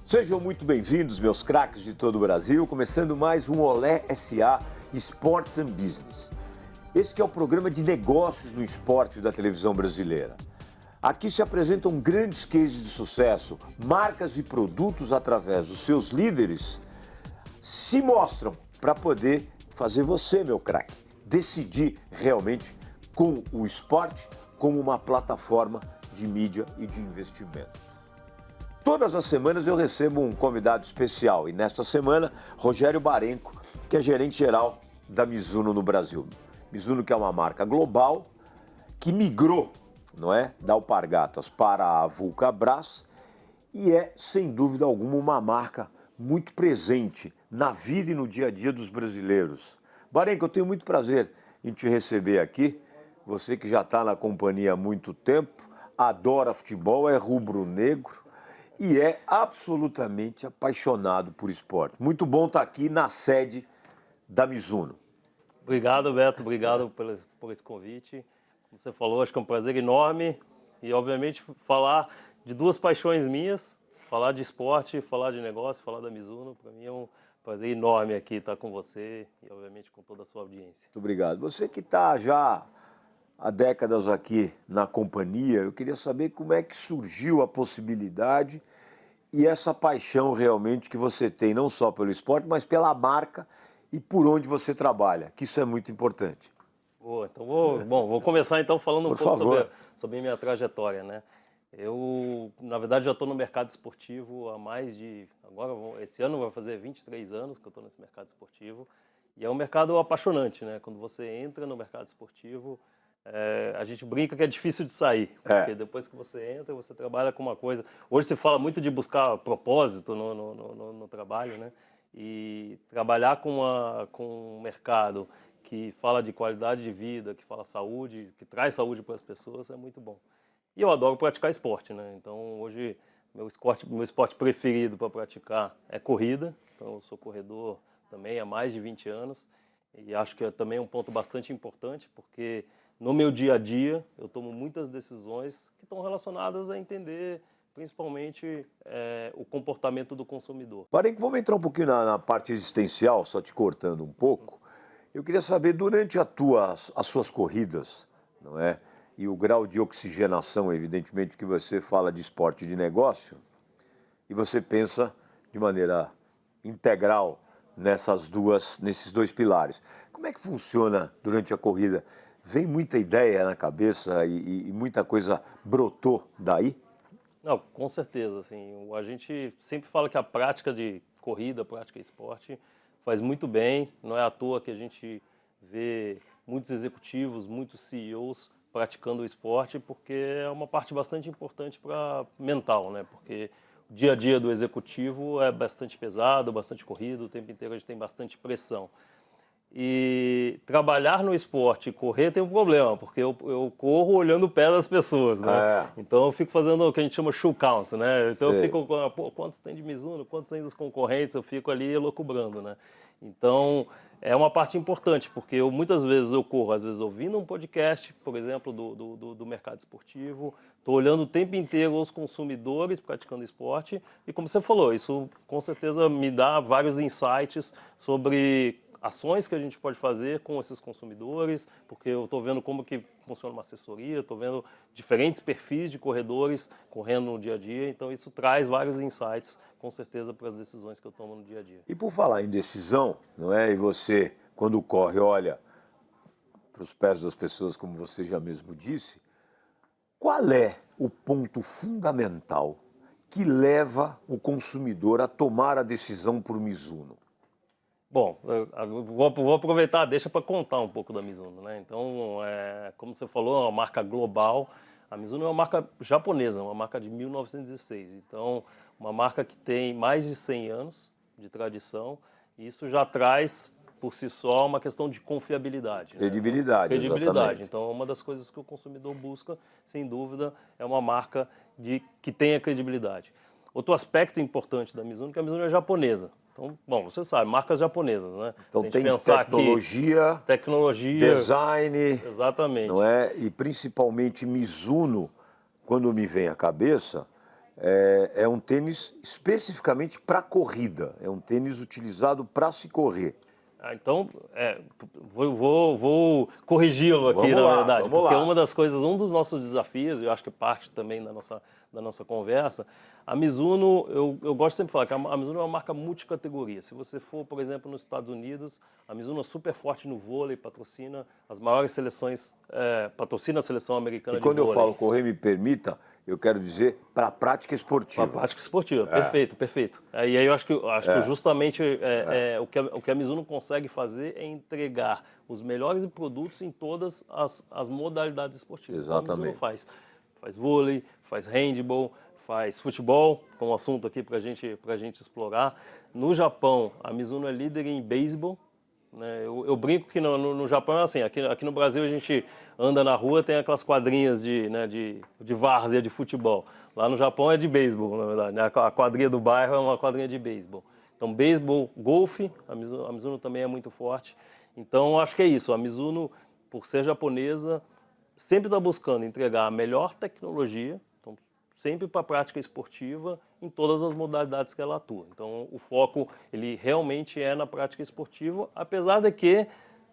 Sejam muito bem-vindos, meus craques de todo o Brasil, começando mais um Olé SA Sports and Business. Esse que é o programa de negócios no esporte da televisão brasileira. Aqui se apresentam grandes cases de sucesso, marcas e produtos através dos seus líderes se mostram para poder fazer você, meu craque, decidir realmente com o esporte como uma plataforma de mídia e de investimento. Todas as semanas eu recebo um convidado especial e nesta semana, Rogério Barenco, que é gerente geral da Mizuno no Brasil. Mizuno que é uma marca global que migrou, não é, da Alpargatas para a Vulcabras e é, sem dúvida alguma, uma marca muito presente na vida e no dia a dia dos brasileiros. Barenco, eu tenho muito prazer em te receber aqui. Você que já está na companhia há muito tempo, adora futebol, é rubro-negro e é absolutamente apaixonado por esporte. Muito bom estar aqui na sede da Mizuno. Obrigado, Beto. Obrigado por esse convite. Como você falou, acho que é um prazer enorme e, obviamente, falar de duas paixões minhas, falar de esporte, falar de negócio, falar da Mizuno. Para mim é um prazer enorme aqui estar com você e, obviamente, com toda a sua audiência. Muito obrigado. Você que está já há décadas aqui na companhia, eu queria saber como é que surgiu a possibilidade e essa paixão realmente que você tem, não só pelo esporte, mas pela marca e por onde você trabalha, que isso é muito importante. Boa, então vou começar então falando um pouco sobre a minha trajetória, né? Eu, na verdade, já estou no mercado esportivo há mais de... Agora, esse ano vai fazer 23 anos que eu estou nesse mercado esportivo. E é um mercado apaixonante, né? Quando você entra no mercado esportivo, a gente brinca que é difícil de sair. Porque depois que você entra, você trabalha com uma coisa... Hoje se fala muito de buscar propósito no trabalho, né? E trabalhar com um mercado que fala de qualidade de vida, que fala saúde, que traz saúde para as pessoas, é muito bom. E eu adoro praticar esporte, né? Então, hoje, meu esporte preferido para praticar é corrida. Então, eu sou corredor também há mais de 20 anos. E acho que é também um ponto bastante importante, porque no meu dia a dia, eu tomo muitas decisões que estão relacionadas a entender, principalmente, o comportamento do consumidor. Barenco, vamos entrar um pouquinho na parte existencial, só te cortando um pouco. Eu queria saber, durante as suas corridas, não é? E o grau de oxigenação, evidentemente, que você fala de esporte de negócio, e você pensa de maneira integral nesses dois pilares. Como é que funciona durante a corrida? Vem muita ideia na cabeça e muita coisa brotou daí? Não, com certeza, assim, a gente sempre fala que a prática de corrida, a prática de esporte faz muito bem, não é à toa que a gente vê muitos executivos, muitos CEOs praticando o esporte, porque é uma parte bastante importante para mental, né? Porque o dia a dia do executivo é bastante pesado, bastante corrido, o tempo inteiro a gente tem bastante pressão. E trabalhar no esporte e correr tem um problema, porque eu corro olhando o pé das pessoas, né? Então eu fico fazendo o que a gente chama shoe count, né? Então eu fico, quantos tem de Mizuno, quantos tem dos concorrentes, eu fico ali elucubrando, né? Então é uma parte importante, porque muitas vezes eu corro, às vezes ouvindo um podcast, por exemplo, do mercado esportivo, estou olhando o tempo inteiro os consumidores praticando esporte e, como você falou, isso com certeza me dá vários insights sobre ações que a gente pode fazer com esses consumidores, porque eu estou vendo como que funciona uma assessoria, estou vendo diferentes perfis de corredores correndo no dia a dia, então isso traz vários insights, com certeza, para as decisões que eu tomo no dia a dia. E por falar em decisão, não é? E você, quando corre, olha para os pés das pessoas, como você já mesmo disse, qual é o ponto fundamental que leva o consumidor a tomar a decisão por Mizuno? Bom, eu vou aproveitar, deixa para contar um pouco da Mizuno, né? Então, como você falou, é uma marca global. A Mizuno é uma marca japonesa, uma marca de 1906. Então, uma marca que tem mais de 100 anos de tradição. E isso já traz, por si só, uma questão de confiabilidade. Credibilidade, né? Credibilidade. Exatamente. Então, uma das coisas que o consumidor busca, sem dúvida, é uma marca que tenha credibilidade. Outro aspecto importante da Mizuno é que a Mizuno é japonesa. Então, bom, você sabe, marcas japonesas, né? Então tem tecnologia, design, exatamente. Não é? E principalmente Mizuno, quando me vem à cabeça, é um tênis especificamente para corrida, é um tênis utilizado para se correr. Então, vou corrigi-lo aqui, na verdade, porque uma das coisas, um dos nossos desafios, eu acho que parte também da nossa conversa, a Mizuno, eu gosto sempre de falar que a Mizuno é uma marca multicategoria. Se você for, por exemplo, nos Estados Unidos, a Mizuno é super forte no vôlei, patrocina as maiores seleções, patrocina a seleção americana de vôlei. E quando eu falo correr, me permita, eu quero dizer para a prática esportiva. Para a prática esportiva, perfeito, perfeito. E aí eu acho que justamente o que a Mizuno consegue fazer é entregar os melhores produtos em todas as modalidades esportivas. Exatamente. Então, a Mizuno faz vôlei, faz handball, faz futebol, como assunto aqui para a gente explorar. No Japão, a Mizuno é líder em beisebol. Né? Eu brinco que no Japão é assim, aqui no Brasil a gente anda na rua, tem aquelas quadrinhas de várzea de futebol. Lá no Japão é de beisebol, na verdade, né? A quadrinha do bairro é uma quadrinha de beisebol. Então, beisebol, golfe, a Mizuno também é muito forte. Então, acho que é isso, a Mizuno, por ser japonesa, sempre está buscando entregar a melhor tecnologia, então, sempre para a prática esportiva, em todas as modalidades que ela atua. Então, o foco, ele realmente é na prática esportiva, apesar de que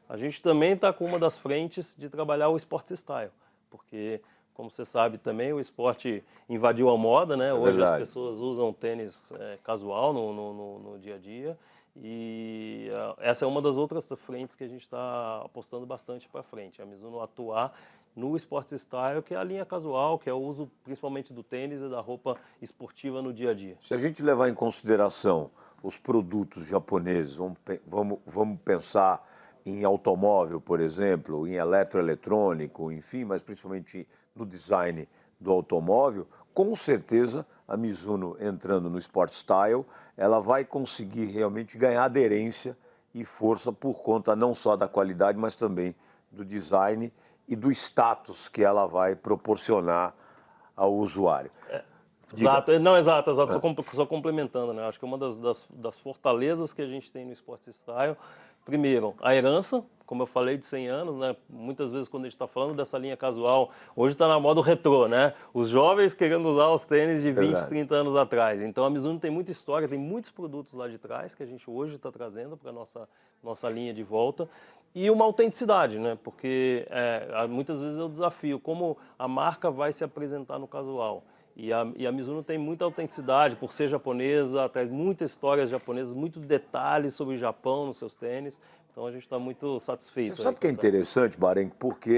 a gente também está com uma das frentes de trabalhar o Sports Style, porque, como você sabe também, o esporte invadiu a moda, né? Hoje as pessoas usam tênis casual no dia a dia, e essa é uma das outras frentes que a gente está apostando bastante para frente, a Mizuno atuar no Sports Style, que é a linha casual, que é o uso principalmente do tênis e da roupa esportiva no dia a dia. Se a gente levar em consideração os produtos japoneses, vamos pensar em automóvel, por exemplo, em eletroeletrônico, enfim, mas principalmente no design do automóvel, com certeza a Mizuno entrando no Sport Style, ela vai conseguir realmente ganhar aderência e força por conta não só da qualidade, mas também do design e do status que ela vai proporcionar ao usuário. Exato, não, exato. Só complementando, né? Acho que uma das fortalezas que a gente tem no Sports Style, primeiro, a herança, como eu falei, de 100 anos, né? Muitas vezes quando a gente está falando dessa linha casual, hoje está na moda o retrô, né? Os jovens querendo usar os tênis de 20, 30 anos atrás. Então a Mizuno tem muita história, tem muitos produtos lá de trás que a gente hoje está trazendo para a nossa linha de volta. E uma autenticidade, né? Porque muitas vezes é o desafio, como a marca vai se apresentar no casual. E a Mizuno tem muita autenticidade, por ser japonesa, traz muitas histórias japonesas, muitos detalhes sobre o Japão nos seus tênis. Então a gente está muito satisfeito. Você sabe o que é interessante, Barenco? Porque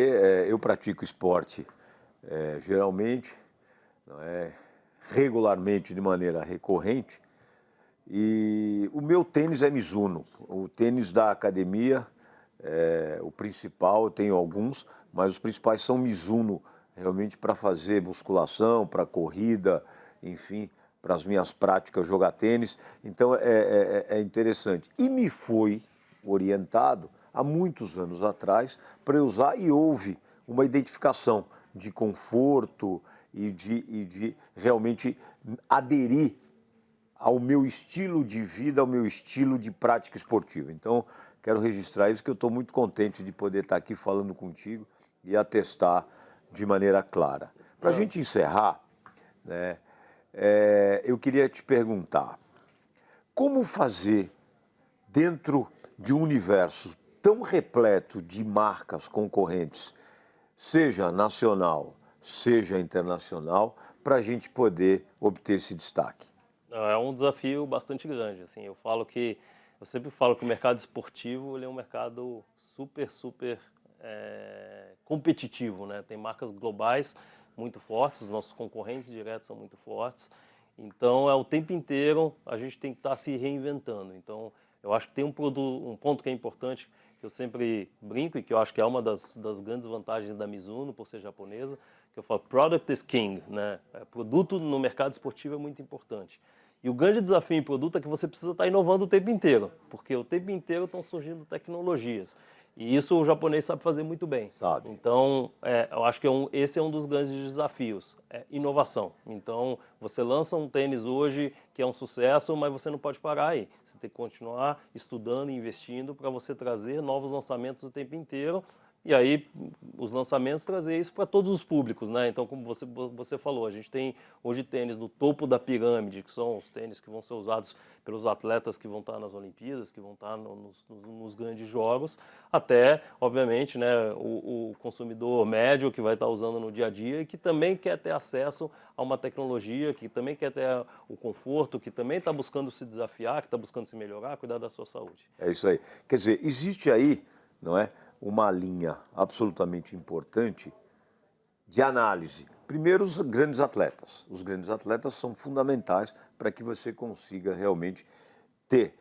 eu pratico esporte geralmente, regularmente, de maneira recorrente, e o meu tênis é Mizuno. O tênis da academia, o principal, eu tenho alguns, mas os principais são Mizuno, realmente para fazer musculação, para corrida, enfim, para as minhas práticas, jogar tênis. Então é interessante. E me foi orientado há muitos anos atrás para eu usar, e houve uma identificação de conforto e de realmente aderir ao meu estilo de vida, ao meu estilo de prática esportiva. Então, quero registrar isso, que eu estou muito contente de poder estar aqui falando contigo e atestar de maneira clara. Para a gente encerrar, né, eu queria te perguntar, como fazer dentro de um universo tão repleto de marcas concorrentes, seja nacional, seja internacional, para a gente poder obter esse destaque? É um desafio bastante grande. Assim, eu sempre falo que o mercado esportivo ele é um mercado super competitivo, né? Tem marcas globais muito fortes, os nossos concorrentes diretos são muito fortes. Então, o tempo inteiro a gente tem que estar se reinventando. Então, eu acho que tem um ponto que é importante, que eu sempre brinco e que eu acho que é uma das grandes vantagens da Mizuno, por ser japonesa, que eu falo, product is king, né? Produto no mercado esportivo é muito importante. E o grande desafio em produto é que você precisa estar inovando o tempo inteiro, porque o tempo inteiro estão surgindo tecnologias. E isso o japonês sabe fazer muito bem. Sabe. Então, eu acho que esse é um dos grandes desafios, inovação. Então, você lança um tênis hoje que é um sucesso, mas você não pode parar aí. Você tem que continuar estudando e investindo para você trazer novos lançamentos o tempo inteiro e aí os lançamentos trazer isso para todos os públicos, né? Então, como você falou, a gente tem hoje tênis no topo da pirâmide, que são os tênis que vão ser usados pelos atletas que vão estar nas Olimpíadas, que vão estar nos grandes jogos, até, obviamente, né, o consumidor médio que vai estar usando no dia a dia e que também quer ter acesso a uma tecnologia, que também quer ter o conforto, que também está buscando se desafiar, que está buscando se melhorar, cuidar da sua saúde. É isso aí. Quer dizer, existe aí, não é, uma linha absolutamente importante de análise. Primeiro, os grandes atletas. Os grandes atletas são fundamentais para que você consiga realmente ter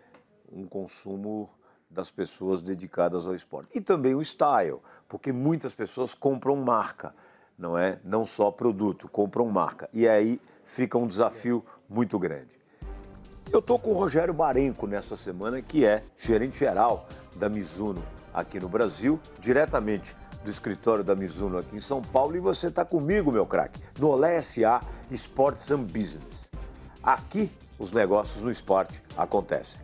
um consumo das pessoas dedicadas ao esporte. E também o style, porque muitas pessoas compram marca, não é? Não só produto, compram marca. E aí fica um desafio muito grande. Eu estou com o Rogério Barenco nessa semana, que é gerente geral da Mizuno aqui no Brasil, diretamente do escritório da Mizuno aqui em São Paulo, e você está comigo, meu craque, no Olé SA Sports and Business. Aqui, os negócios no esporte acontecem.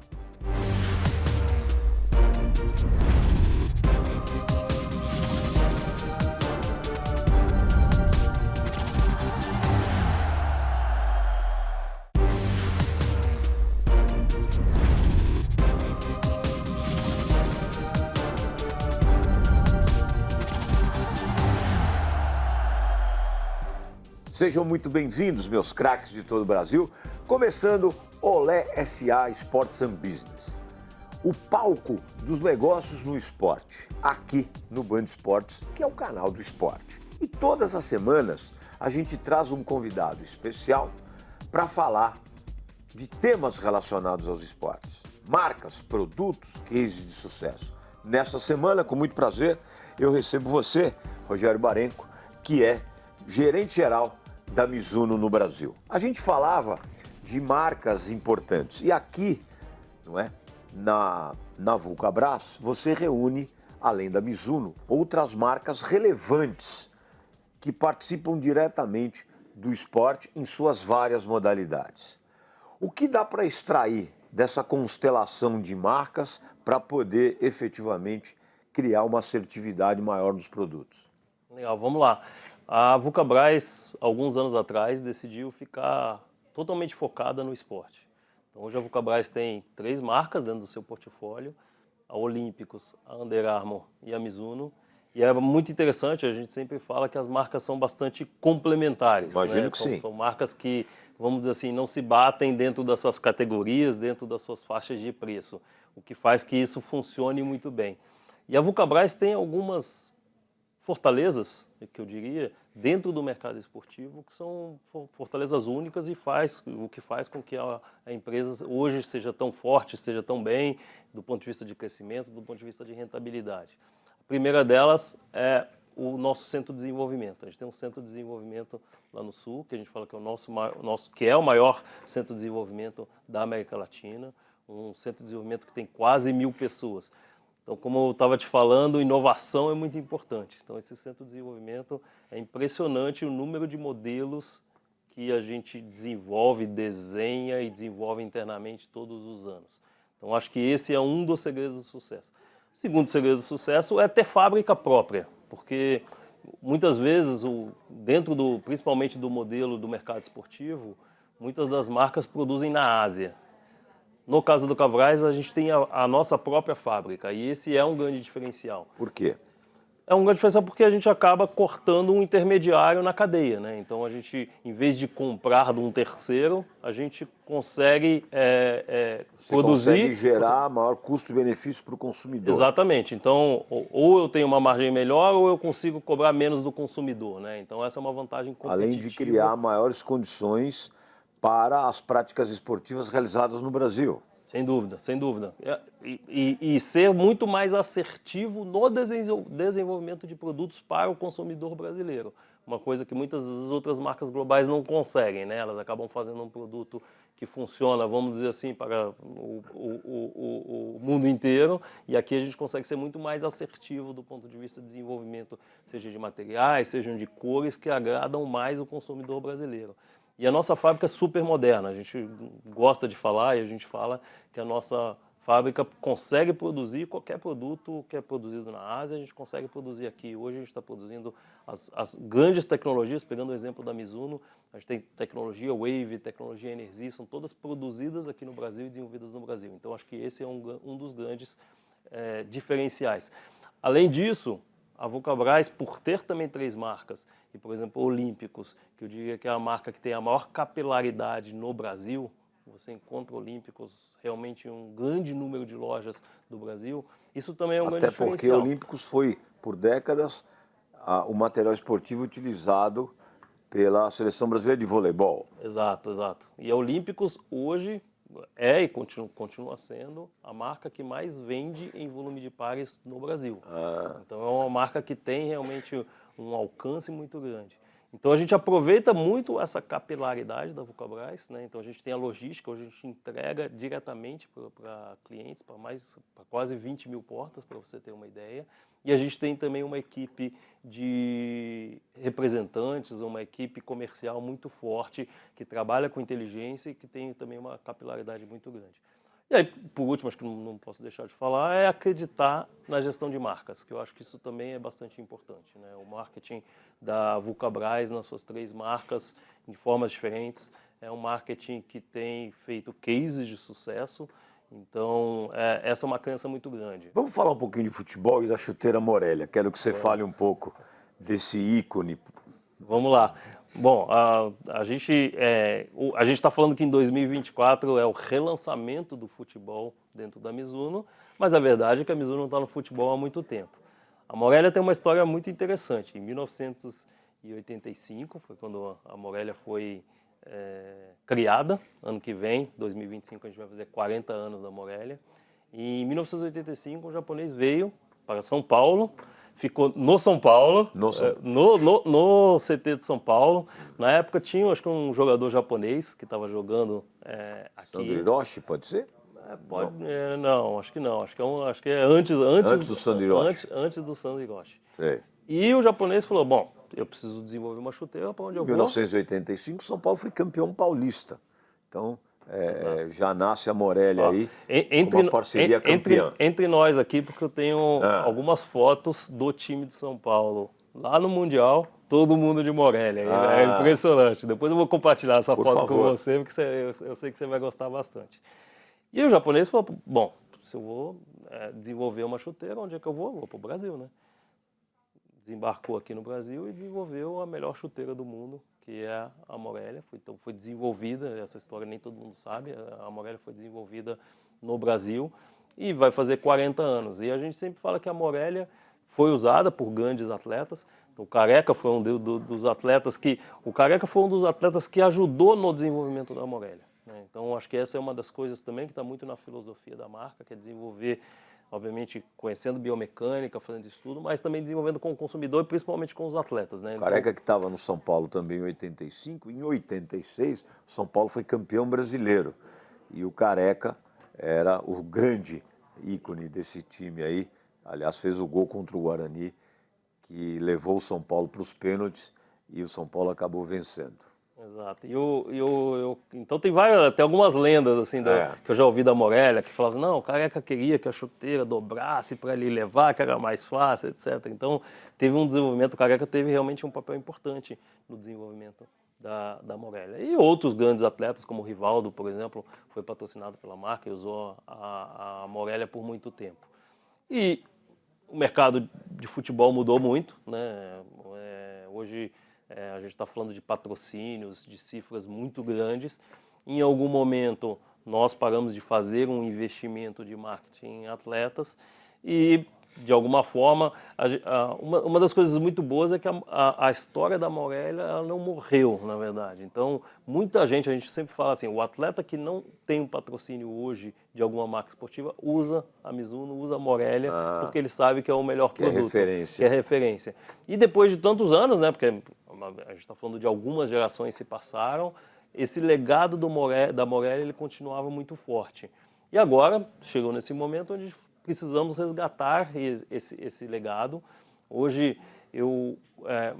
Sejam muito bem-vindos, meus craques de todo o Brasil, começando Olé SA Sports and Business. O palco dos negócios no esporte, aqui no Band Esportes, que é o canal do esporte. E todas as semanas a gente traz um convidado especial para falar de temas relacionados aos esportes, marcas, produtos, cases de sucesso. Nessa semana, com muito prazer, eu recebo você, Rogério Barenco, que é gerente geral da Mizuno no Brasil. A gente falava de marcas importantes e aqui, não é, na Vulcabras, você reúne, além da Mizuno, outras marcas relevantes que participam diretamente do esporte em suas várias modalidades. O que dá para extrair dessa constelação de marcas para poder efetivamente criar uma assertividade maior dos produtos? Legal, vamos lá. A Vulcabras, alguns anos atrás, decidiu ficar totalmente focada no esporte. Então, hoje a Vulcabras tem 3 marcas dentro do seu portfólio, a Olímpicos, a Under Armour e a Mizuno. E é muito interessante, a gente sempre fala que as marcas são bastante complementares. Imagino né? que sim. São marcas que, vamos dizer assim, não se batem dentro das suas categorias, dentro das suas faixas de preço, o que faz que isso funcione muito bem. E a Vulcabras tem algumas fortalezas, que eu diria, dentro do mercado esportivo, que são fortalezas únicas e o que faz com que a empresa hoje seja tão forte, seja tão bem, do ponto de vista de crescimento, do ponto de vista de rentabilidade. A primeira delas é o nosso centro de desenvolvimento. A gente tem um centro de desenvolvimento lá no Sul, que a gente fala que é que é o maior centro de desenvolvimento da América Latina, um centro de desenvolvimento que tem quase 1.000 pessoas. Então, como eu estava te falando, inovação é muito importante. Então, esse centro de desenvolvimento é impressionante o número de modelos que a gente desenvolve, desenha e desenvolve internamente todos os anos. Então, acho que esse é um dos segredos do sucesso. O segundo segredo do sucesso é ter fábrica própria, porque muitas vezes, principalmente do modelo do mercado esportivo, muitas das marcas produzem na Ásia. No caso do Vulcabras, a gente tem a nossa própria fábrica e esse é um grande diferencial. Por quê? É um grande diferencial porque a gente acaba cortando um intermediário na cadeia, né? Então a gente, em vez de comprar de um terceiro, a gente consegue produzir. Consegue gerar maior custo-benefício para o consumidor. Exatamente. Então, ou eu tenho uma margem melhor ou eu consigo cobrar menos do consumidor, né? Então essa é uma vantagem competitiva. Além de criar maiores condições para as práticas esportivas realizadas no Brasil. Sem dúvida, sem dúvida. E ser muito mais assertivo no desenvolvimento de produtos para o consumidor brasileiro. Uma coisa que muitas vezes outras marcas globais não conseguem, né? Elas acabam fazendo um produto que funciona, vamos dizer assim, para o mundo inteiro. E aqui a gente consegue ser muito mais assertivo do ponto de vista de desenvolvimento, seja de materiais, sejam de cores, que agradam mais o consumidor brasileiro. E a nossa fábrica é super moderna, a gente gosta de falar e a gente fala que a nossa fábrica consegue produzir qualquer produto que é produzido na Ásia, a gente consegue produzir aqui. Hoje a gente está produzindo as grandes tecnologias, pegando o exemplo da Mizuno, a gente tem tecnologia Wave, tecnologia Energy, são todas produzidas aqui no Brasil e desenvolvidas no Brasil. Então acho que esse é um dos grandes diferenciais. Além disso, a Vulcabras, por ter também 3 marcas, e por exemplo, Olímpicos, que eu diria que é a marca que tem a maior capilaridade no Brasil, você encontra Olímpicos realmente em um grande número de lojas do Brasil, isso também é um grande diferencial. Até porque Olímpicos foi, por décadas, o material esportivo utilizado pela Seleção Brasileira de Voleibol. Exato, exato. E a Olímpicos hoje e continua sendo a marca que mais vende em volume de pares no Brasil. Então é uma marca que tem realmente um alcance muito grande. Então a gente aproveita muito essa capilaridade da Vulcabras, né? Então a gente tem a logística, hoje a gente entrega diretamente para clientes, para quase 20 mil portas, para você ter uma ideia. E a gente tem também uma equipe de representantes, uma equipe comercial muito forte, que trabalha com inteligência e que tem também uma capilaridade muito grande. E aí, por último, acho que não posso deixar de falar, é acreditar na gestão de marcas, que eu acho que isso também é bastante importante, né? O marketing da Vulcabras nas suas 3 marcas, de formas diferentes, é um marketing que tem feito cases de sucesso, então essa é uma crença muito grande. Vamos falar um pouquinho de futebol e da chuteira Morelia. Quero que você fale um pouco desse ícone. Vamos lá. Bom, a gente está falando que em 2024 é o relançamento do futebol dentro da Mizuno, mas a verdade é que a Mizuno não está no futebol há muito tempo. A Morelia tem uma história muito interessante. Em 1985 foi quando a Morelia foi criada. Ano que vem, 2025, a gente vai fazer 40 anos da Morelia. E em 1985 o japonês veio para São Paulo, ficou no São Paulo, no CT de São Paulo. Na época tinha, acho que um jogador japonês que estava jogando aqui. Sandro Hiroshi, pode ser? Não, acho que não. Acho que é antes do Sandro Hiroshi. Antes do Sandro Hiroshi. Sei. E o japonês falou, bom, eu preciso desenvolver uma chuteira para onde eu vou. Em 1985, São Paulo foi campeão paulista. Então, já nasce a Morelia aí com uma parceria campeã. Entre nós aqui, porque eu tenho algumas fotos do time de São Paulo. Lá no Mundial, todo mundo de Morelia. É impressionante. Depois eu vou compartilhar essa foto com você, porque eu sei que você vai gostar bastante. E o japonês falou, bom, se eu vou desenvolver uma chuteira, onde é que eu vou? Vou para o Brasil, né? Desembarcou aqui no Brasil e desenvolveu a melhor chuteira do mundo, que é a Morelia. Então foi desenvolvida, essa história nem todo mundo sabe, a Morelia foi desenvolvida no Brasil e vai fazer 40 anos. E a gente sempre fala que a Morelia foi usada por grandes atletas. Então, o Careca foi um dos atletas que... O Careca foi um dos atletas que ajudou no desenvolvimento da Morelia, né? Então, acho que essa é uma das coisas também que está muito na filosofia da marca, que é desenvolver, obviamente, conhecendo biomecânica, fazendo estudo, mas também desenvolvendo com o consumidor e principalmente com os atletas, né? O Careca que estava no São Paulo também em 85, em 86, o São Paulo foi campeão brasileiro. E o Careca era o grande ícone desse time aí. Aliás, fez o gol contra o Guarani, que levou o São Paulo para os pênaltis e o São Paulo acabou vencendo. Exato. Então tem algumas lendas assim que eu já ouvi da Morelia, que falavam, não, o Careca queria que a chuteira dobrasse para ele levar, que era mais fácil, etc. Então teve um desenvolvimento, o Careca teve realmente um papel importante no desenvolvimento da Morelia. E outros grandes atletas, como o Rivaldo, por exemplo, foi patrocinado pela marca e usou a Morelia por muito tempo. E o mercado de futebol mudou muito, né? Hoje a gente está falando de patrocínios, de cifras muito grandes. Em algum momento, nós paramos de fazer um investimento de marketing em atletas e, de alguma forma, uma das coisas muito boas é que a história da Morelia ela não morreu, na verdade. Então, muita gente, a gente sempre fala assim, o atleta que não tem um patrocínio hoje de alguma marca esportiva, usa a Mizuno, usa a Morelia, porque ele sabe que é o melhor produto. Que é referência. E depois de tantos anos, né, porque a gente está falando de algumas gerações se passaram, esse legado da Morelia ele continuava muito forte. E agora, chegou nesse momento onde precisamos resgatar esse legado. Hoje,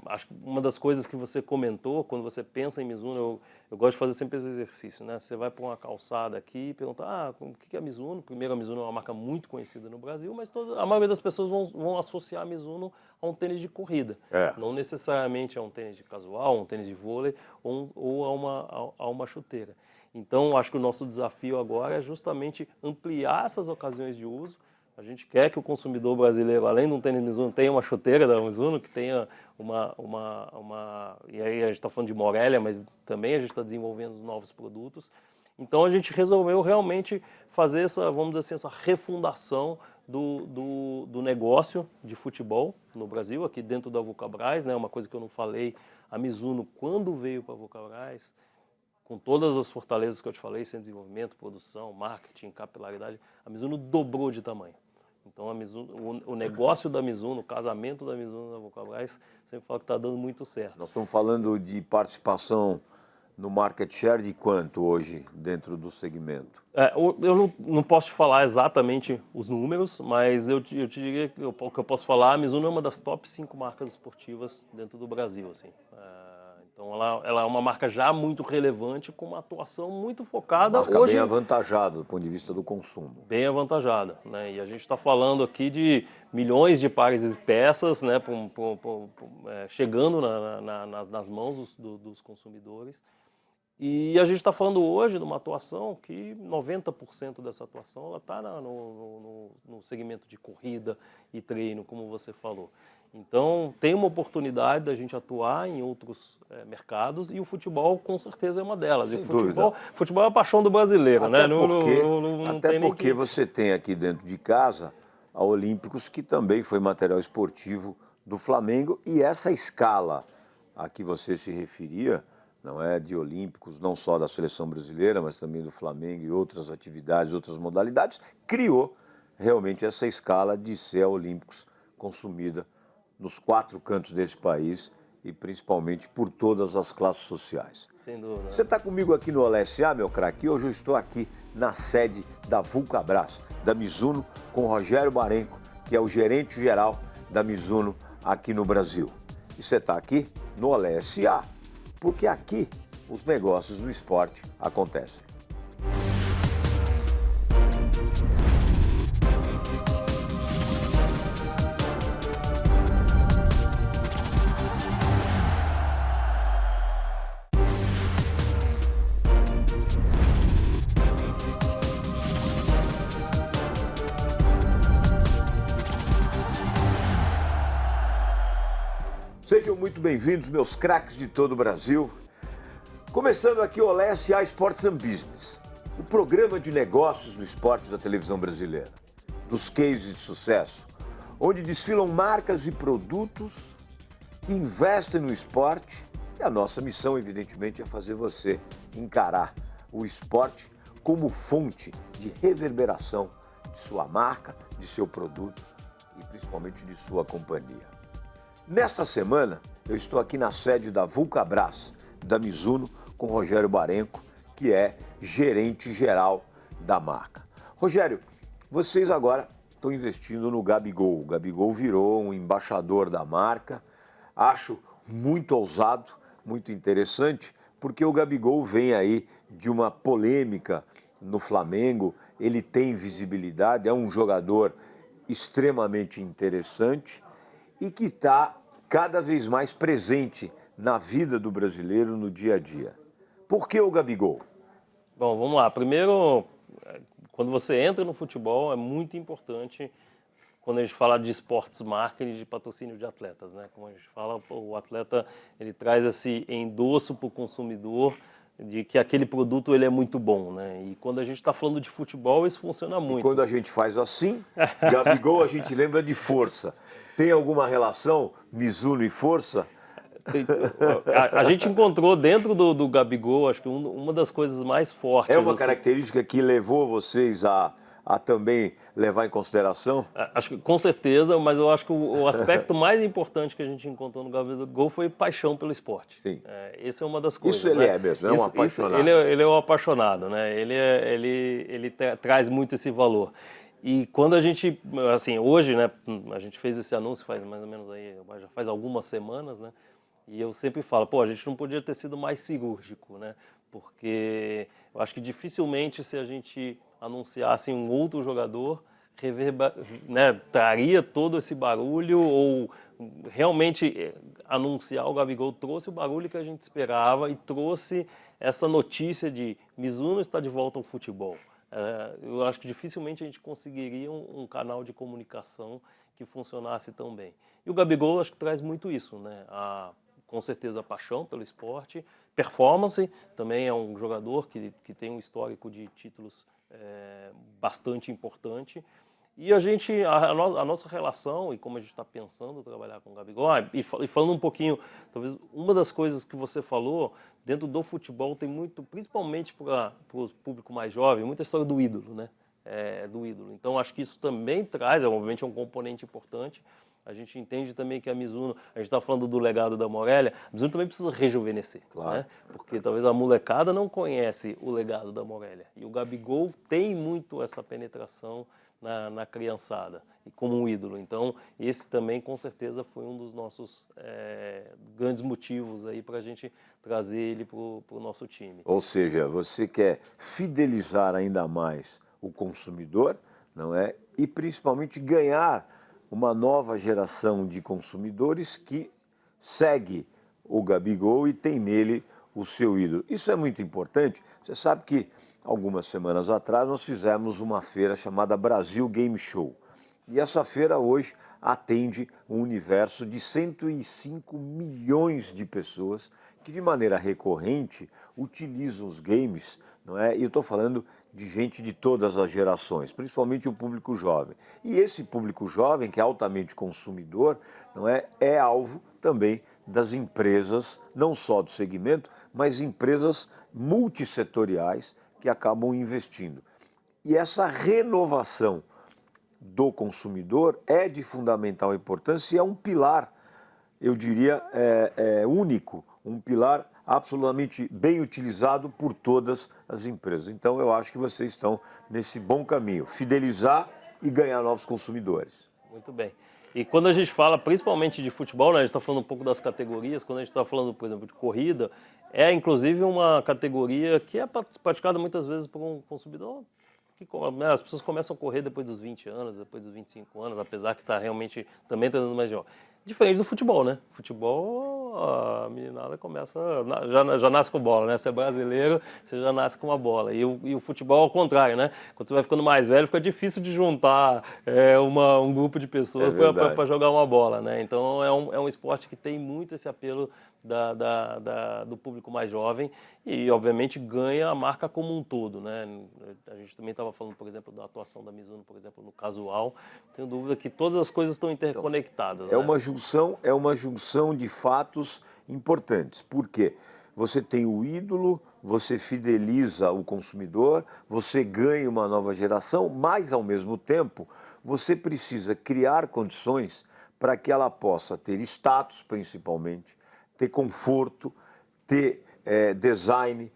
acho que uma das coisas que você comentou, quando você pensa em Mizuno, eu gosto de fazer sempre esse exercício, né? Você vai para uma calçada aqui e pergunta, o que é a Mizuno? Primeiro, a Mizuno é uma marca muito conhecida no Brasil, mas a maioria das pessoas vão associar a Mizuno a um tênis de corrida. Não necessariamente a um tênis de casual, um tênis de vôlei ou a uma chuteira. Então, acho que o nosso desafio agora é justamente ampliar essas ocasiões de uso. A gente quer que o consumidor brasileiro, além de um tênis Mizuno, tenha uma chuteira da Mizuno, que tenha E aí a gente está falando de Morelia, mas também a gente está desenvolvendo novos produtos. Então a gente resolveu realmente fazer vamos dizer assim, essa refundação do negócio de futebol no Brasil, aqui dentro da Vulcabras, né? Uma coisa que eu não falei, a Mizuno, quando veio para a Vulcabras, com todas as fortalezas que eu te falei, sem desenvolvimento, produção, marketing, capilaridade, a Mizuno dobrou de tamanho. Então, o negócio da Mizuno, o casamento da Mizuno na Vulcabras, sempre falo que está dando muito certo. Nós estamos falando de participação no market share de quanto hoje dentro do segmento? Eu não posso te falar exatamente os números, mas eu te diria que o que eu posso falar, a Mizuno é uma das top 5 marcas esportivas dentro do Brasil, assim. Então, ela é uma marca já muito relevante, com uma atuação muito focada. Marca hoje bem avantajada do ponto de vista do consumo. Bem avantajada, né? E a gente está falando aqui de milhões de pares e peças, né, chegando nas mãos dos consumidores. E a gente está falando hoje de uma atuação que 90% dessa atuação está no segmento de corrida e treino, como você falou. Então, tem uma oportunidade da gente atuar em outros mercados e o futebol, com certeza, é uma delas. Sem e dúvida. Futebol é a paixão do brasileiro, até né? Porque você tem aqui dentro de casa a Olímpicos, que também foi material esportivo do Flamengo, e essa escala a que você se referia, não é de Olímpicos, não só da seleção brasileira, mas também do Flamengo e outras atividades, outras modalidades, criou realmente essa escala de ser a Olímpicos consumida nos 4 cantos desse país e principalmente por todas as classes sociais. Sem dúvida. Você está comigo aqui no Olé S.A., meu craque, e hoje eu estou aqui na sede da Vulcabras, da Mizuno, com o Rogério Barenco, que é o gerente geral da Mizuno aqui no Brasil. E você está aqui no Olé S.A., porque aqui os negócios do esporte acontecem. Sejam muito bem-vindos, meus craques de todo o Brasil. Começando aqui o Olé S.A. Sports and Business, o programa de negócios no esporte da televisão brasileira, dos cases de sucesso, onde desfilam marcas e produtos que investem no esporte. E a nossa missão, evidentemente, é fazer você encarar o esporte como fonte de reverberação de sua marca, de seu produto e principalmente de sua companhia. Nesta semana, eu estou aqui na sede da Vulcabras, da Mizuno, com Rogério Barenco, que é gerente geral da marca. Rogério, vocês agora estão investindo no Gabigol. O Gabigol virou um embaixador da marca. Acho muito ousado, muito interessante, porque o Gabigol vem aí de uma polêmica no Flamengo. Ele tem visibilidade, é um jogador extremamente interessante e que está cada vez mais presente na vida do brasileiro no dia a dia. Por que o Gabigol? Bom, vamos lá. Primeiro, quando você entra no futebol, é muito importante, quando a gente fala de esportes marketing, de patrocínio de atletas, né? Como a gente fala, o atleta ele traz esse endosso para o consumidor de que aquele produto ele é muito bom, né? E quando a gente está falando de futebol, isso funciona muito. E quando a gente faz assim, Gabigol, a gente lembra de força. Tem alguma relação Mizuno e força? A gente encontrou dentro do Gabigol, acho que uma das coisas mais fortes. É uma característica que levou vocês a também levar em consideração? Acho que com certeza, mas eu acho que o aspecto mais importante que a gente encontrou no Gabigol foi paixão pelo esporte. Sim. Essa é uma das coisas. Isso ele é mesmo, é um apaixonado. Ele é um apaixonado, né? Ele traz muito esse valor. E quando a gente, assim, hoje, né, a gente fez esse anúncio faz mais ou menos aí, já faz algumas semanas, né, e eu sempre falo, pô, a gente não podia ter sido mais cirúrgico, né, porque eu acho que dificilmente se a gente anunciasse um outro jogador, né, traria todo esse barulho ou realmente anunciar o Gabigol trouxe o barulho que a gente esperava e trouxe essa notícia de Mizuno está de volta ao futebol. Eu acho que dificilmente a gente conseguiria um canal de comunicação que funcionasse tão bem. E o Gabigol acho que traz muito isso, né? Com certeza a paixão pelo esporte, performance, também é um jogador que tem um histórico de títulos bastante importante. E a nossa relação e como a gente está pensando trabalhar com o Gabigol, e falando um pouquinho, talvez uma das coisas que você falou, dentro do futebol tem muito, principalmente para o público mais jovem, muita história do ídolo, né? Do ídolo. Então acho que isso também traz, obviamente é um componente importante. A gente entende também que a Mizuno, a gente está falando do legado da Morelia, a Mizuno também precisa rejuvenescer, Claro. né? Porque talvez a molecada não conhece o legado da Morelia. E o Gabigol tem muito essa penetração na criançada e como um ídolo. Então, esse também, com certeza, foi um dos nossos grandes motivos aí para a gente trazer ele para o nosso time. Ou seja, você quer fidelizar ainda mais o consumidor, não é? E principalmente ganhar uma nova geração de consumidores que segue o Gabigol e tem nele o seu ídolo. Isso é muito importante. Você sabe que algumas semanas atrás nós fizemos uma feira chamada Brasil Game Show. E essa feira hoje atende um universo de 105 milhões de pessoas que de maneira recorrente utilizam os games, não é? E eu estou falando de gente de todas as gerações, principalmente o público jovem. E esse público jovem, que é altamente consumidor, não é, é alvo também das empresas, não só do segmento, mas empresas multissetoriais que acabam investindo. E essa renovação do consumidor é de fundamental importância e é um pilar, eu diria, único, um pilar absolutamente bem utilizado por todas as empresas. Então eu acho que vocês estão nesse bom caminho, fidelizar e ganhar novos consumidores. Muito bem. E quando a gente fala principalmente de futebol, né, a gente está falando um pouco das categorias, quando a gente está falando, por exemplo, de corrida, é inclusive uma categoria que é praticada muitas vezes por um consumidor né, as pessoas começam a correr depois dos 20 anos, depois dos 25 anos, apesar que está realmente também treinando mais jovem. Diferente do futebol, né? Futebol, a meninada começa, já nasce com bola, né? Você é brasileiro, você já nasce com uma bola. E o futebol ao contrário, né? Quando você vai ficando mais velho, fica difícil de juntar um grupo de pessoas para jogar uma bola, né? Então é um esporte que tem muito esse apelo do público mais jovem e, obviamente, ganha a marca como um todo, né? A gente também estava falando, por exemplo, da atuação da Mizuno, por exemplo, no casual. Tenho dúvida que todas as coisas estão interconectadas. É uma junção de fatos importantes. Por quê? Você tem o ídolo, você fideliza o consumidor, você ganha uma nova geração, mas, ao mesmo tempo, você precisa criar condições para que ela possa ter status, principalmente, ter conforto, ter design.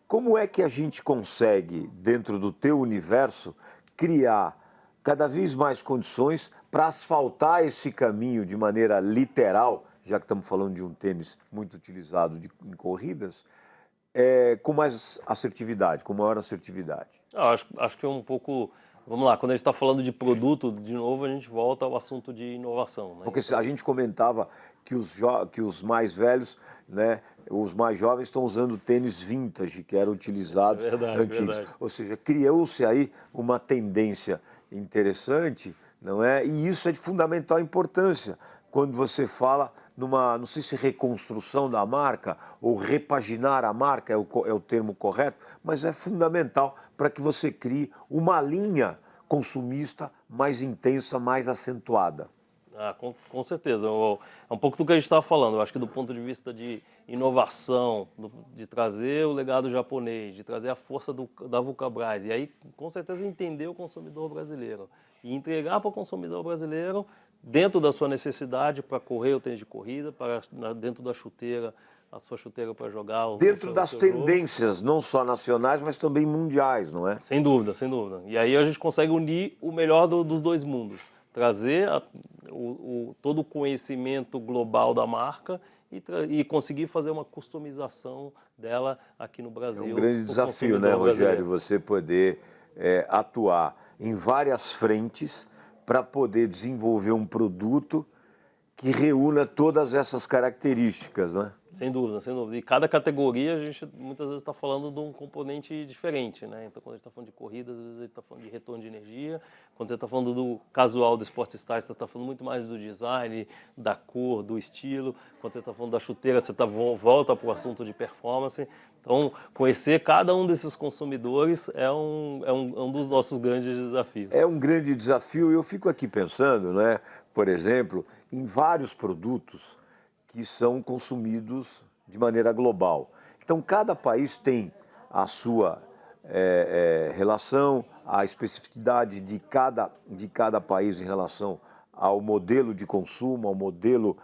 Como é que a gente consegue, dentro do teu universo, criar cada vez mais condições para asfaltar esse caminho de maneira literal, já que estamos falando de um tênis muito utilizado em corridas, com mais assertividade, com maior assertividade? Acho que é um pouco... Vamos lá, quando a gente está falando de produto, de novo, a gente volta ao assunto de inovação. Né? Porque a gente comentava que os mais velhos, né, os mais jovens estão usando tênis vintage, que eram utilizados antigos. Verdade. Ou seja, criou-se aí uma tendência interessante, não é? E isso é de fundamental importância quando você fala numa, não sei se reconstrução da marca ou repaginar a marca é o termo correto, mas é fundamental para que você crie uma linha consumista mais intensa, mais acentuada. Com certeza. É um pouco do que a gente estava falando. Eu acho que do ponto de vista de inovação, de trazer o legado japonês, de trazer a força da Vulcabras, e aí, com certeza, entender o consumidor brasileiro e entregar para o consumidor brasileiro, dentro da sua necessidade, para correr o tênis de corrida, dentro da chuteira, a sua chuteira para jogar. Dentro das seu tendências, não só nacionais, mas também mundiais, não é? Sem dúvida, sem dúvida. E aí a gente consegue unir o melhor dos dois mundos. Trazer todo o conhecimento global da marca e conseguir fazer uma customização dela aqui no Brasil. É um grande desafio, né, Rogério? Você poder atuar em várias frentes para poder desenvolver um produto que reúna todas essas características, né? Sem dúvida, sem dúvida. E cada categoria a gente muitas vezes está falando de um componente diferente, né? Então, quando a gente está falando de corrida, às vezes a gente está falando de retorno de energia. Quando você está falando do casual, do Sport Style, você está falando muito mais do design, da cor, do estilo. Quando você está falando da chuteira, você volta para o assunto de performance. Então, conhecer cada um desses consumidores é um dos nossos grandes desafios. É um grande desafio. Eu fico aqui pensando, né, por exemplo, em vários produtos que são consumidos de maneira global. Então, cada país tem a sua relação, a especificidade de cada país em relação ao modelo de consumo, ao modelo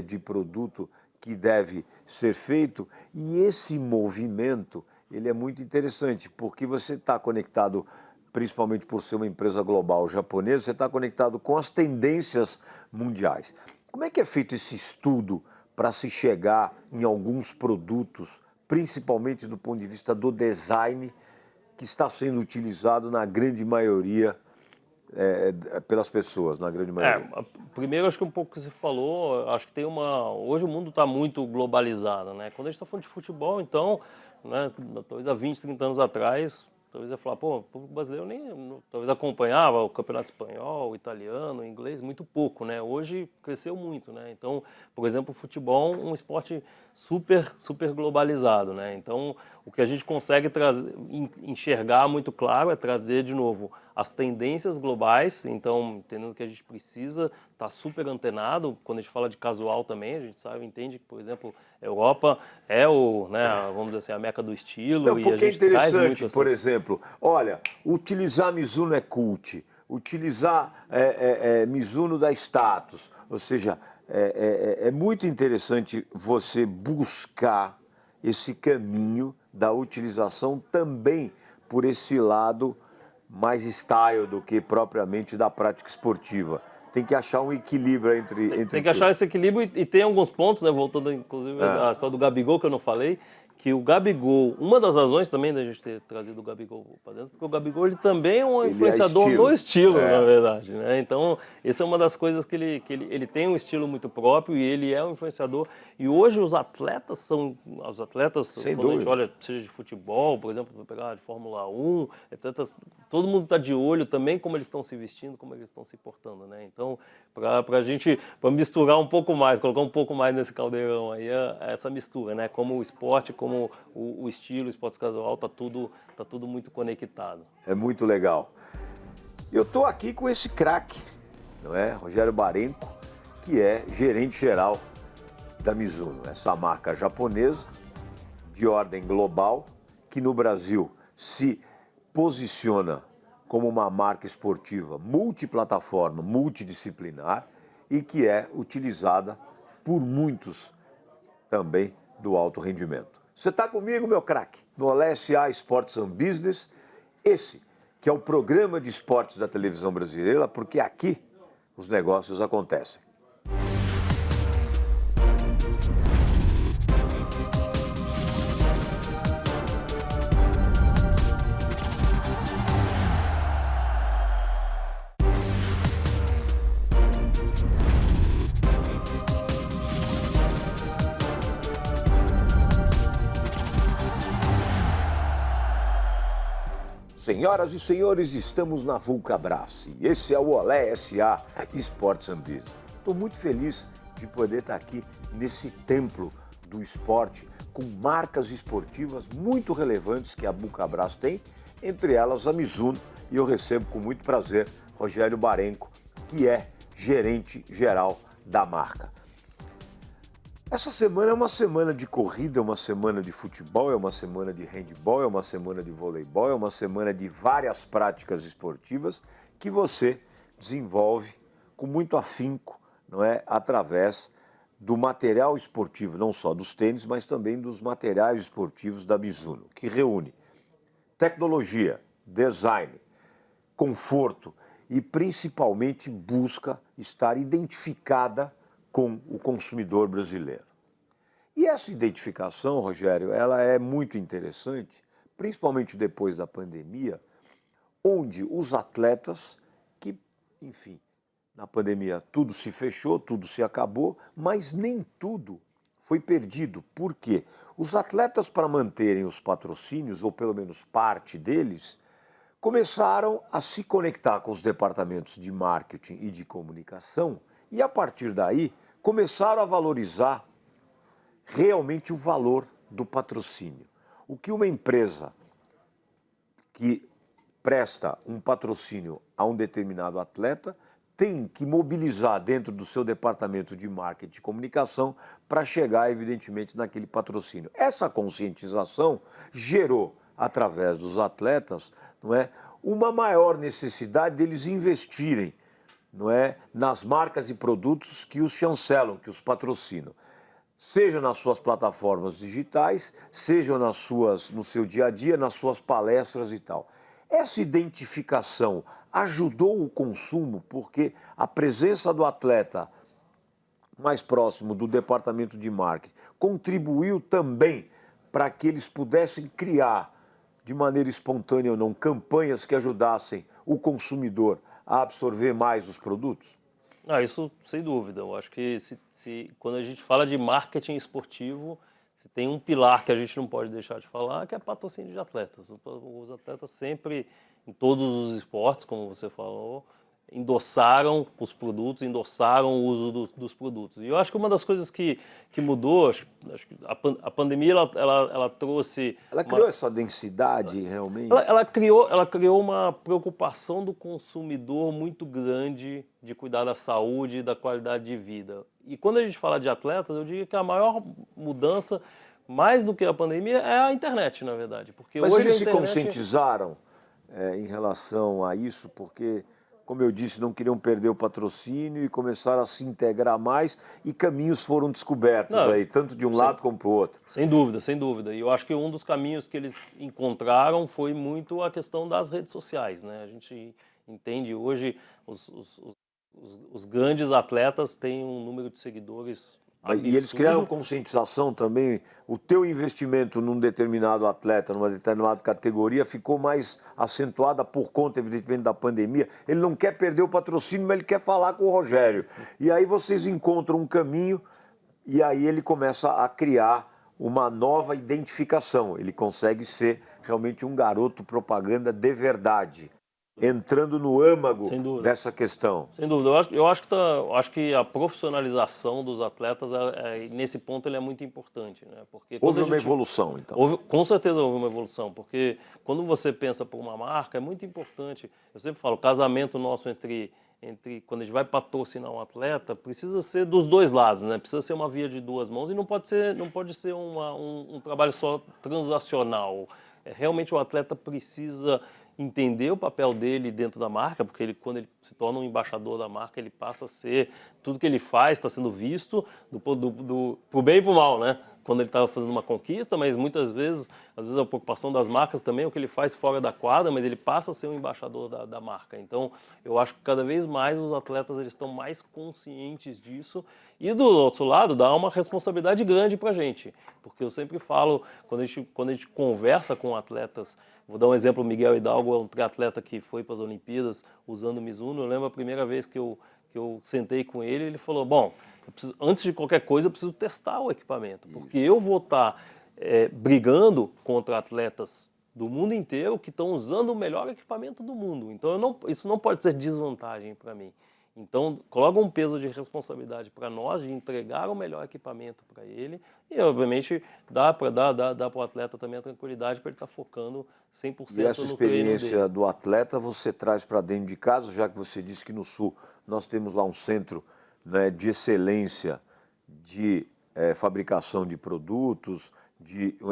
de produto que deve ser feito. E esse movimento, ele é muito interessante, porque você está conectado, principalmente por ser uma empresa global japonesa, você está conectado com as tendências mundiais. Como é que é feito esse estudo para se chegar em alguns produtos, principalmente do ponto de vista do design, que está sendo utilizado na grande maioria pelas pessoas, na grande maioria? Primeiro, acho que um pouco que você falou, acho que hoje o mundo está muito globalizado, né? Quando a gente está falando de futebol, então, né, talvez há 20, 30 anos atrás, talvez ia falar, pô, o brasileiro talvez acompanhava o campeonato espanhol, o italiano, o inglês, muito pouco, né? Hoje cresceu muito, né? Então, por exemplo, o futebol é um esporte super, super globalizado, né? Então, o que a gente consegue enxergar muito claro é trazer, de novo, as tendências globais, então, entendendo que a gente precisa estar super antenado. Quando a gente fala de casual também, a gente entende que, por exemplo, a Europa é vamos dizer assim, a meca do estilo. Não, porque e a gente é interessante, traz por exemplo, olha, utilizar Mizuno é cult, utilizar Mizuno dá status, ou seja, é muito interessante você buscar esse caminho da utilização também por esse lado mais style do que propriamente da prática esportiva. Tem que achar um equilíbrio entre Tem que achar esse equilíbrio e tem alguns pontos, né? Voltando inclusive à história do Gabigol, que eu não falei, que o Gabigol, uma das razões também da gente ter trazido o Gabigol para dentro, porque o Gabigol ele também é um influenciador no estilo, na verdade, né? Então, essa é uma das coisas que ele tem um estilo muito próprio e ele é um influenciador. E hoje os atletas, sem quando dúvida, a gente olha, seja de futebol, por exemplo, vou pegar de Fórmula 1, etc., todo mundo está de olho também como eles estão se vestindo, como eles estão se portando, né? Então, para misturar um pouco mais, colocar um pouco mais nesse caldeirão aí, essa mistura, né? Como o esporte, como o estilo, o esporte casual, tá tudo muito conectado. É muito legal. Eu estou aqui com esse craque, não é? Rogério Barenco, que é gerente geral da Mizuno, essa marca japonesa de ordem global, que no Brasil se posiciona como uma marca esportiva multiplataforma, multidisciplinar e que é utilizada por muitos também do alto rendimento. Você está comigo, meu craque, no Olé SA Sports and Business, esse que é o programa de esportes da televisão brasileira, porque aqui os negócios acontecem. Senhoras e senhores, estamos na Vulcabras e esse é o Olé SA Sports and Business. Estou muito feliz de poder estar aqui nesse templo do esporte com marcas esportivas muito relevantes que a Vulcabras tem, entre elas a Mizuno, e eu recebo com muito prazer Rogério Barenco, que é gerente geral da marca. Essa semana é uma semana de corrida, é uma semana de futebol, é uma semana de handebol, é uma semana de voleibol, é uma semana de várias práticas esportivas que você desenvolve com muito afinco, não é, através do material esportivo, não só dos tênis, mas também dos materiais esportivos da Mizuno, que reúne tecnologia, design, conforto e principalmente busca estar identificada com o consumidor brasileiro. E essa identificação, Rogério, ela é muito interessante, principalmente depois da pandemia, onde os atletas que, enfim, na pandemia tudo se fechou, tudo se acabou, mas nem tudo foi perdido. Por quê? Os atletas, para manterem os patrocínios, ou pelo menos parte deles, começaram a se conectar com os departamentos de marketing e de comunicação e, a partir daí, começaram a valorizar realmente o valor do patrocínio. O que uma empresa que presta um patrocínio a um determinado atleta tem que mobilizar dentro do seu departamento de marketing e comunicação para chegar, evidentemente, naquele patrocínio. Essa conscientização gerou, através dos atletas, não é, uma maior necessidade deles investirem, não é, nas marcas e produtos que os chancelam, que os patrocinam. Seja nas suas plataformas digitais, seja no seu dia a dia, nas suas palestras e tal. Essa identificação ajudou o consumo, porque a presença do atleta mais próximo do departamento de marketing contribuiu também para que eles pudessem criar, de maneira espontânea ou não, campanhas que ajudassem o consumidor a absorver mais os produtos? Isso sem dúvida. Eu acho que quando a gente fala de marketing esportivo, se tem um pilar que a gente não pode deixar de falar, que é patrocínio de atletas. Os atletas sempre, em todos os esportes, como você falou, endossaram os produtos, endossaram o uso dos produtos. E eu acho que uma das coisas que mudou, acho que a pandemia ela trouxe... Ela criou essa densidade realmente? Ela criou uma preocupação do consumidor muito grande de cuidar da saúde e da qualidade de vida. E quando a gente fala de atletas, eu diria que a maior mudança, mais do que a pandemia, é a internet, na verdade. Porque Mas hoje eles a internet... se conscientizaram em relação a isso, porque, como eu disse, não queriam perder o patrocínio e começaram a se integrar mais e caminhos foram descobertos aí, tanto de um lado como para o outro. Sem dúvida, sem dúvida. E eu acho que um dos caminhos que eles encontraram foi muito a questão das redes sociais, né? A gente entende hoje os grandes atletas têm um número de seguidores absurdo. E eles criaram conscientização também. O teu investimento num determinado atleta, numa determinada categoria, ficou mais acentuada por conta, evidentemente, da pandemia. Ele não quer perder o patrocínio, mas ele quer falar com o Rogério. E aí vocês encontram um caminho e aí ele começa a criar uma nova identificação. Ele consegue ser realmente um garoto propaganda de verdade, entrando no âmago dessa questão. Sem dúvida. Eu acho que a profissionalização dos atletas, nesse ponto, ele é muito importante, né? Porque houve uma evolução, então. Com certeza houve uma evolução, porque quando você pensa por uma marca, é muito importante. Eu sempre falo, o casamento nosso entre quando a gente vai patrocinar um atleta, precisa ser dos dois lados, né? Precisa ser uma via de duas mãos e não pode ser um trabalho só transacional. Realmente o atleta precisa entender o papel dele dentro da marca, porque quando ele se torna um embaixador da marca, ele passa a ser, tudo que ele faz está sendo visto pro bem e pro mal, né? Quando ele está fazendo uma conquista, mas muitas vezes, às vezes a preocupação das marcas também é o que ele faz fora da quadra, mas ele passa a ser um embaixador da marca. Então, eu acho que cada vez mais os atletas eles estão mais conscientes disso e do outro lado dá uma responsabilidade grande para a gente, porque eu sempre falo, quando a gente conversa com atletas, vou dar um exemplo, o Miguel Hidalgo é um triatleta que foi para as Olimpíadas usando o Mizuno. Eu lembro a primeira vez que eu sentei com ele, ele falou, bom, antes de qualquer coisa eu preciso testar o equipamento, porque eu vou estar brigando contra atletas do mundo inteiro que estão usando o melhor equipamento do mundo. Então isso não pode ser desvantagem para mim. Então, coloca um peso de responsabilidade para nós de entregar o melhor equipamento para ele e, obviamente, dá para o atleta também a tranquilidade para ele estar focando 100% no treino dele. E essa experiência do atleta você traz para dentro de casa, já que você disse que no Sul nós temos lá um centro, né, de excelência de fabricação de produtos,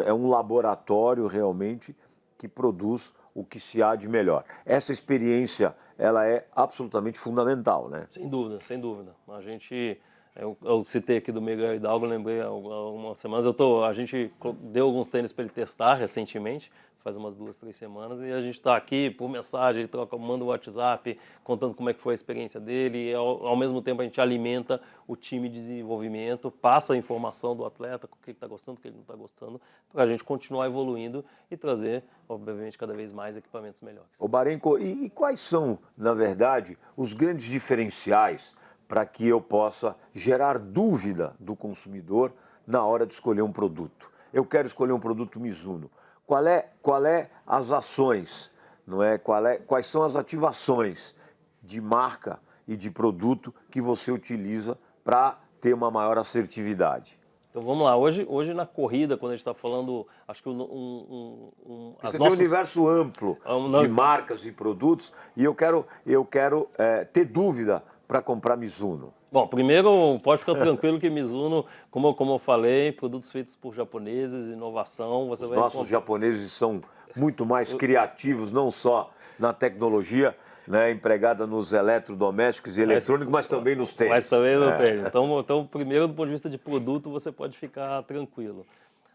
é um laboratório realmente que produz o que se há de melhor. Essa experiência, ela é absolutamente fundamental, né? Sem dúvida, sem dúvida. A gente Eu citei aqui do Miguel Hidalgo, lembrei há algumas semanas. A gente deu alguns tênis para ele testar recentemente, faz umas 2, 3 semanas, e a gente está aqui por mensagem, ele manda um WhatsApp contando como é que foi a experiência dele, e ao mesmo tempo a gente alimenta o time de desenvolvimento, passa a informação do atleta, o que ele está gostando, o que ele não está gostando, para a gente continuar evoluindo e trazer, obviamente, cada vez mais equipamentos melhores. Ô Barenco, e quais são, na verdade, os grandes diferenciais para que eu possa gerar dúvida do consumidor na hora de escolher um produto? Eu quero escolher um produto Mizuno. Qual é as ações, não é? Quais são as ativações de marca e de produto que você utiliza para ter uma maior assertividade? Então vamos lá, hoje na corrida, quando a gente está falando, acho que Você tem um universo amplo de marcas e produtos e eu quero ter dúvida para comprar Mizuno. Bom, primeiro pode ficar tranquilo que Mizuno, como eu falei, produtos feitos por japoneses, inovação, Os nossos japoneses são muito mais criativos, não só na tecnologia, né, empregada nos eletrodomésticos e eletrônicos, mas também nos tênis. Mas também no tênis. Então, primeiro, do ponto de vista de produto, você pode ficar tranquilo.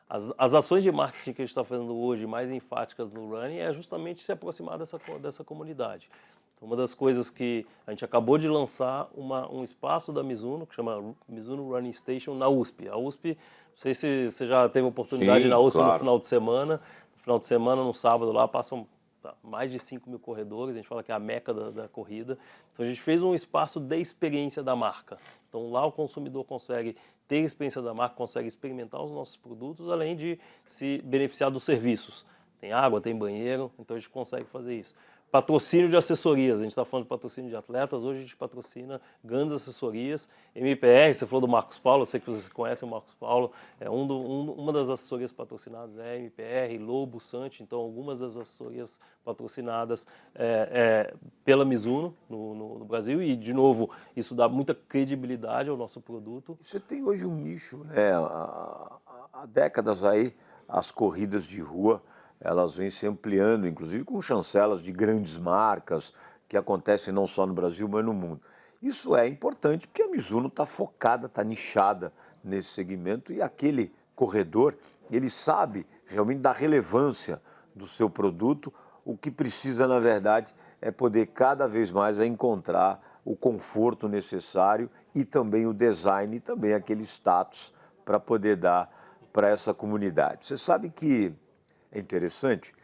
As ações de marketing que a gente está fazendo hoje, mais enfáticas no running, é justamente se aproximar dessa comunidade. Então, uma das coisas que a gente acabou de lançar um espaço da Mizuno, que chama Mizuno Running Station, na USP. A USP, não sei se você já teve a oportunidade de ir na USP no final de semana. No final de semana, no sábado, lá passam mais de 5 mil corredores, a gente fala que é a meca da corrida. Então a gente fez um espaço de experiência da marca. Então lá o consumidor consegue ter experiência da marca, consegue experimentar os nossos produtos, além de se beneficiar dos serviços. Tem água, tem banheiro, então a gente consegue fazer isso. Patrocínio de assessorias, a gente está falando de patrocínio de atletas, hoje a gente patrocina grandes assessorias, MPR, você falou do Marcos Paulo, eu sei que vocês conhecem o Marcos Paulo, uma das assessorias patrocinadas é a MPR, Lobo, Sante, então algumas das assessorias patrocinadas pela Mizuno no Brasil e, de novo, isso dá muita credibilidade ao nosso produto. Você tem hoje um nicho, né? Há décadas aí, as corridas de rua, elas vêm se ampliando, inclusive com chancelas de grandes marcas, que acontecem não só no Brasil, mas no mundo. Isso é importante porque a Mizuno está focada, está nichada nesse segmento e aquele corredor, ele sabe realmente da relevância do seu produto. O que precisa, na verdade, é poder cada vez mais encontrar o conforto necessário e também o design e também aquele status para poder dar para essa comunidade. Você sabe que é interessante,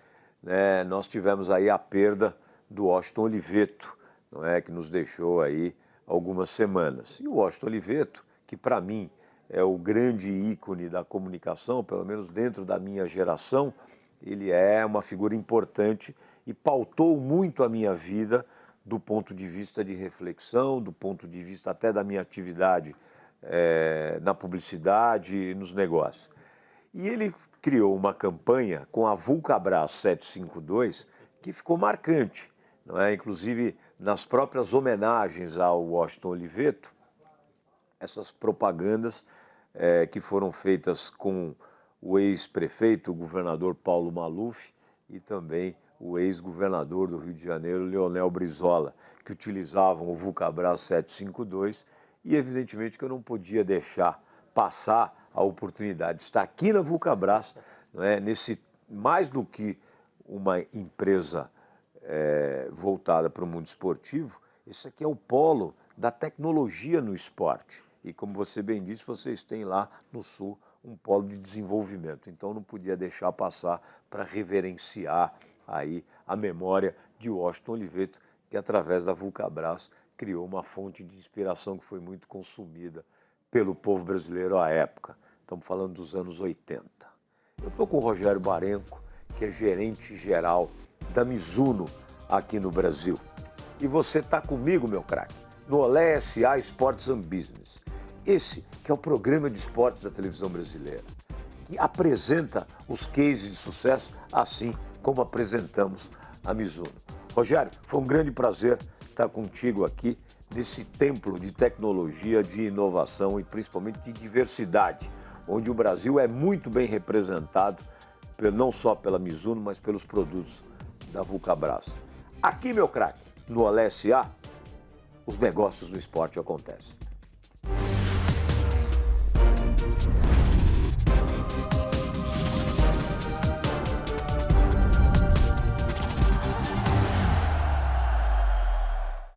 né? Nós tivemos aí a perda do Washington Oliveto, não é, que nos deixou aí algumas semanas. E o Washington Oliveto, que para mim é o grande ícone da comunicação, pelo menos dentro da minha geração, ele é uma figura importante e pautou muito a minha vida do ponto de vista de reflexão, do ponto de vista até da minha atividade na publicidade e nos negócios. E ele criou uma campanha com a Vulcabras 752 que ficou marcante, não é? Inclusive nas próprias homenagens ao Washington Oliveto, essas propagandas que foram feitas com o ex-prefeito, o governador Paulo Maluf e também o ex-governador do Rio de Janeiro, Leonel Brizola, que utilizavam o Vulcabras 752 e evidentemente que eu não podia deixar passar a oportunidade de estar aqui na Vulcabras, não é? Mais do que uma empresa voltada para o mundo esportivo, esse aqui é o polo da tecnologia no esporte. E como você bem disse, vocês têm lá no Sul um polo de desenvolvimento. Então não podia deixar passar para reverenciar aí a memória de Washington Oliveto, que através da Vulcabras criou uma fonte de inspiração que foi muito consumida pelo povo brasileiro à época. Estamos falando dos anos 80. Eu estou com o Rogério Barenco, que é gerente geral da Mizuno aqui no Brasil. E você está comigo, meu craque, no Olé SA Sports and Business. Esse que é o programa de esportes da televisão brasileira, que apresenta os cases de sucesso assim como apresentamos a Mizuno. Rogério, foi um grande prazer estar contigo aqui nesse templo de tecnologia, de inovação e principalmente de diversidade, onde o Brasil é muito bem representado, não só pela Mizuno, mas pelos produtos da Vulcabras. Aqui, meu craque, no Olé SA, os negócios do esporte acontecem.